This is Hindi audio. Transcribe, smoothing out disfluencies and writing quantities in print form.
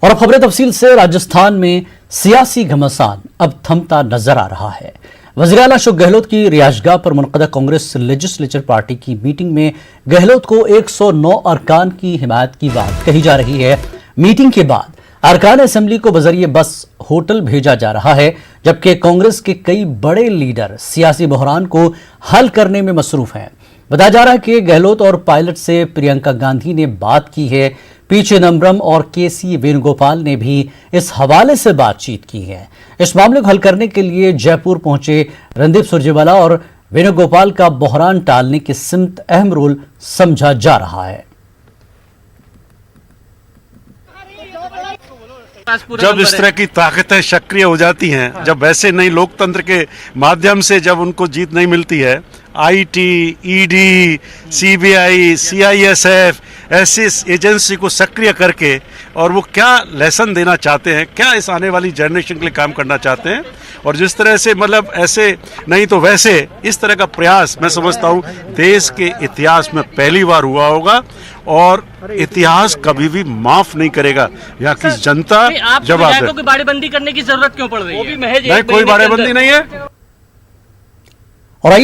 और अब खबरें तफसील से। राजस्थान में सियासी घमासान अब थमता नजर आ रहा है। वज़ीर-ए-आला अशोक गहलोत की रिहाइशगाह पर मुनक़दा कांग्रेस लेजिस्लेचर पार्टी की मीटिंग में गहलोत को 109 अरकान की हिमायत की बात कही जा रही है। मीटिंग के बाद अरकान असेंबली को बजरिए बस होटल भेजा जा रहा है, जबकि कांग्रेस के कई बड़े लीडर सियासी बहरान को हल करने में मसरूफ हैं। बताया जा रहा है कि गहलोत और पायलट से प्रियंका गांधी ने बात की है। पी चिदंबरम और के.सी. वेणुगोपाल ने भी इस हवाले से बातचीत की है। इस मामले को हल करने के लिए जयपुर पहुंचे रणदीप सुरजेवाला और वेणुगोपाल का बहरान टालने की सिमत अहम रोल समझा जा रहा है। जब इस तरह की ताकतें सक्रिय हो जाती हैं, जब वैसे नई लोकतंत्र के माध्यम से जब उनको जीत नहीं मिलती है, आईटी, ईडी, सीबीआई, सीआईएसएफ ऐसी एजेंसी को सक्रिय करके, और वो क्या लेसन देना चाहते हैं, क्या इस आने वाली जनरेशन के लिए काम करना चाहते हैं, और जिस तरह से मतलब ऐसे नहीं तो वैसे इस तरह का प्रयास मैं समझता हूँ देश के इतिहास में पहली बार हुआ होगा, और इतिहास कभी भी माफ नहीं करेगा। यहाँ की जनता जवाब है। बाड़ेबंदी करने की जरूरत क्यों पड़ रही है? नहीं, कोई बाड़ेबंदी नहीं है।